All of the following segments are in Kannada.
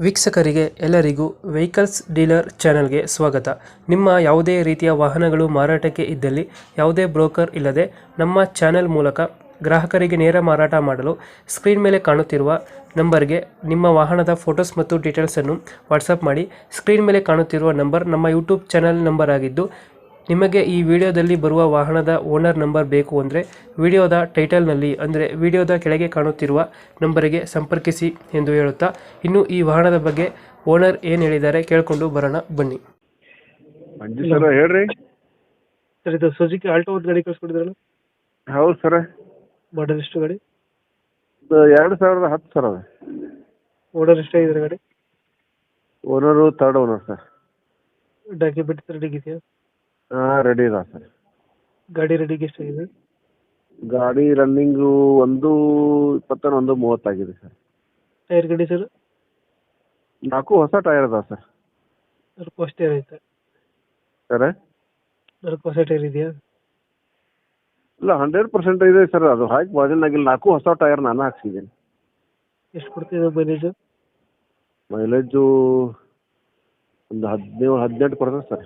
ವೀಕ್ಷಕರಿಗೆ ಎಲ್ಲರಿಗೂ ವೆಹಿಕಲ್ಸ್ ಡೀಲರ್ ಚಾನೆಲ್ಗೆ ಸ್ವಾಗತ. ನಿಮ್ಮ ಯಾವುದೇ ರೀತಿಯ ವಾಹನಗಳು ಮಾರಾಟಕ್ಕೆ ಇದ್ದಲ್ಲಿ ಯಾವುದೇ ಬ್ರೋಕರ್ ಇಲ್ಲದೆ ನಮ್ಮ ಚಾನೆಲ್ ಮೂಲಕ ಗ್ರಾಹಕರಿಗೆ ನೇರ ಮಾರಾಟ ಮಾಡಲು ಸ್ಕ್ರೀನ್ ಮೇಲೆ ಕಾಣುತ್ತಿರುವ ನಂಬರ್ಗೆ ನಿಮ್ಮ ವಾಹನದ ಫೋಟೋಸ್ ಮತ್ತು ಡೀಟೇಲ್ಸನ್ನು ವಾಟ್ಸಪ್ ಮಾಡಿ. ಸ್ಕ್ರೀನ್ ಮೇಲೆ ಕಾಣುತ್ತಿರುವ ನಂಬರ್ ನಮ್ಮ ಯೂಟ್ಯೂಬ್ ಚಾನೆಲ್ ನಂಬರ್ ಆಗಿದ್ದು, ನಿಮಗೆ ಈ ವಿಡಿಯೋದಲ್ಲಿ ಬರುವ ವಾಹನದ ಓನರ್ ನಂಬರ್ ಬೇಕು ಅಂದರೆ ವಿಡಿಯೋದ ಟೈಟಲ್ನಲ್ಲಿ ಅಂದರೆ ವಿಡಿಯೋದ ಕೆಳಗೆ ಕಾಣುತ್ತಿರುವ ನಂಬರಿಗೆ ಸಂಪರ್ಕಿಸಿ ಎಂದು ಹೇಳುತ್ತಾ, ಇನ್ನು ಈ ವಾಹನದ ಬಗ್ಗೆ ಓನರ್ ಏನು ಹೇಳಿದ್ದಾರೆ ಕೇಳಿಕೊಂಡು ಬರೋಣ ಬನ್ನಿ. ಮಂಜು ಸರ್ ಹೇಳ್ರಿ. ಸರ್, ಇದು ಸುಜುಕಿ ಆಲ್ಟೋ ಒಂದು ಗಾಡಿ ಕಳಿಸ್ಕೊಡಿದ್ರಲ್ಲ, ಹೌದು ಸರ್. ಮಾಡಲ್ ಎಷ್ಟು ಗಾಡಿ? ಇದು 2010 ಸರ್. ಅದು ಓನರ್ ಎಷ್ಟಾಗಿದ್ದಾರೆ ಗಾಡಿ? Owner third owner sir. Documents ready ಇದೆಯಾ? ಹಾಂ, ರೆಡಿ ಇದೆ ಸರ್. ಗಾಡಿ ರೆಡಿಗೆ ಎಷ್ಟಾಗಿದೆ? ಗಾಡಿ ರನ್ನಿಂಗು 1:20 1:30 ಆಗಿದೆ ಸರ್. ಟೈರ್ ಗಾಡಿ ಸರ್? 4 ಹೊಸ ಟೈರ್ ಅದಾವೆ ಸರ್. ಸ್ವಲ್ಪ ಹೊಸ ಟೈರ್ ಐತೆ ಸರ್? ಸ್ವಲ್ಪ ಹೊಸ ಟೈರ್ ಇದೆಯಾ? ಇಲ್ಲ, 100% ಇದೆ ಸರ್. ಅದು ಹಾಕಿ ಬಾಜಿನಾಗಿಲ್ಲ. 4 ಹೊಸ ಟೈರ್ ನಾನು ಹಾಕ್ಸಿದ್ದೀನಿ. ಎಷ್ಟು ಕೊಡ್ತಿದೆ ಮೈಲೇಜು? ಮೈಲೇಜು ಒಂದು 17-18 ಕೊಡ್ತದೆ ಸರ್.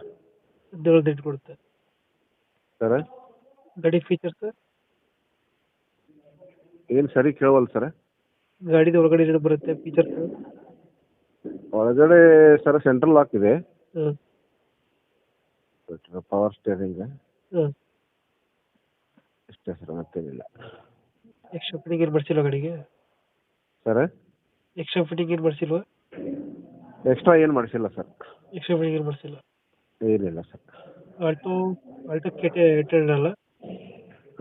17 ಕೊಡುತ್ತೆ ಸರ್? ಗಾಡಿ ಫೀಚರ್ಸ್? ಏನು ಸರಿ ಕೇಳವಲ್ಲ ಸರ್. ಗಾಡಿದ ಒಳಗಡೆ ಏನು ಬರುತ್ತೆ ಫೀಚರ್ಸ್? ಒಳಗಡೆ ಸರ್ ಸೆಂಟ್ರಲ್ ಲಾಕ್ ಇದೆ, ಹಾಂ ಪವರ್ ಸ್ಟೇರಿಂಗ್ ಹಾಂ. ಅಷ್ಟೇ ಸರ್, ಮತ್ತೇನಿಲ್ಲ. ಎಕ್ಸ್ಟ್ರಾ ಫಿಟ್ಟಿಂಗ್ ಏನು ಮಾಡಿಸಿಲ್ವ ಗಾಡಿಗೆ? ಸರ್? ಎಕ್ಸ್ಟ್ರಾ ಫಿಟ್ಟಿಂಗ್ ಏನು ಮಾಡಿಸಿಲ್ವಾ? ಎಕ್ಸ್ಟ್ರಾ ಏನು ಮಾಡಿಸಿಲ್ಲ ಸರ್. ಎಕ್ಸ್ಟ್ರಾ ಫಿಟ್ಟಿಂಗ್ ಏನು ಮಾಡಿಸಿಲ್ಲ. ಏನಿಲ್ಲ ಸರ್. ಆಲ್ಟೋ ಕೆಟೆ ಅಲ್ಲ?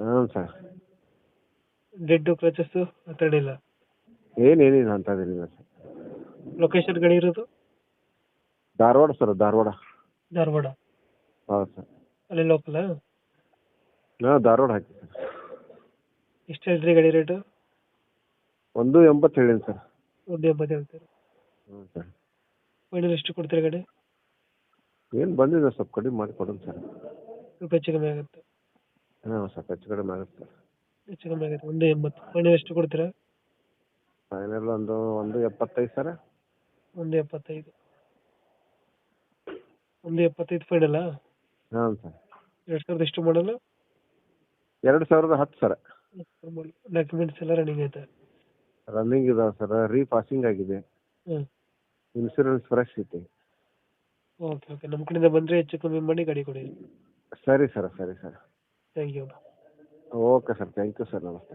ಹಾಂ ಸರ್. ಡೆಡ್ ಕ್ರಚಸ್ಸು ಆ ಥರ ಇಲ್ಲ? ಏನೇನಿಲ್ಲ ಅಂಥದ್ದೇನಿಲ್ಲ ಸರ್. ಲೊಕೇಶನ್ ಗಾಡಿ ಇರೋದು? ಧಾರವಾಡ ಸರ್, ಧಾರವಾಡ. ಧಾರವಾಡ? ಹೌದು ಸರ್. ಅಲ್ಲಿ ಲೋಕಲಾ? ಹಾಂ, ಧಾರವಾಡ ಹಾಕಿ ಸರ್. ಎಷ್ಟು ಹೇಳ್ತೀರಿ ಗಾಡಿ ರೇಟು? 1:80 ಹೇಳೀನಿ ಸರ್. 1:80 ಹೇಳ್ತೀರಿ? ಹ್ಞೂ ಸರ್. ಫೈನಲ್ ಎಷ್ಟು ಕೊಡ್ತೀರಿ ಗಾಡಿ? ಏನು ಬಂದಿದೆ ಸ್ವಲ್ಪ ಕಡಿಮೆ ಮಾಡಿ ಕೊಡೋಣ ಸರ್. ಸ್ವಲ್ಪ ಹೆಚ್ಚು ಕಮ್ಮಿ ಆಗುತ್ತೆ? ಹಾಂ, ಸ್ವಲ್ಪ ಹೆಚ್ಚು ಕಡಿಮೆ ಆಗುತ್ತೆ ಸರ್. ಹೆಚ್ಚು ಕಮ್ಮಿ ಆಗುತ್ತೆ. 1:80 ಫೈನಲ್ ಎಷ್ಟು ಕೊಡ್ತೀರಾ? Final 1:75 sir. 1:75? 1:75 ಫೈನಲ್ಲಾ? ಹಾಂ ಸರ್. 2000 ಎಷ್ಟು ಮಾಡಲ್ಲ? 2010 ಸರ್. ಡಾಕ್ಯುಮೆಂಟ್ಸ್ ಎಲ್ಲ ರನ್ನಿಂಗ್ ಐತೆ? ರನ್ನಿಂಗ್ ಇದಾವೆ ಸರ್. ರೀಪಾಸಿಂಗ್ ಆಗಿದೆ. ಹ್ಞೂ. ಇನ್ಸೂರೆನ್ಸ್ ಫ್ರೆಶ್ ಐತಿ. ಓಕೆ ಓಕೆ, ನಮ್ಮ ಕಡೆಯಿಂದ ಬಂದರೆ ಹೆಚ್ಚು ಕಮ್ಮಿ ಮಾಡಿ ಗಾಡಿ ಕೊಡಿ. ಸರಿ ಸರ್, ಸರಿ sir. Thank you. Okay sir, thank you sir, ನಮಸ್ತೆ.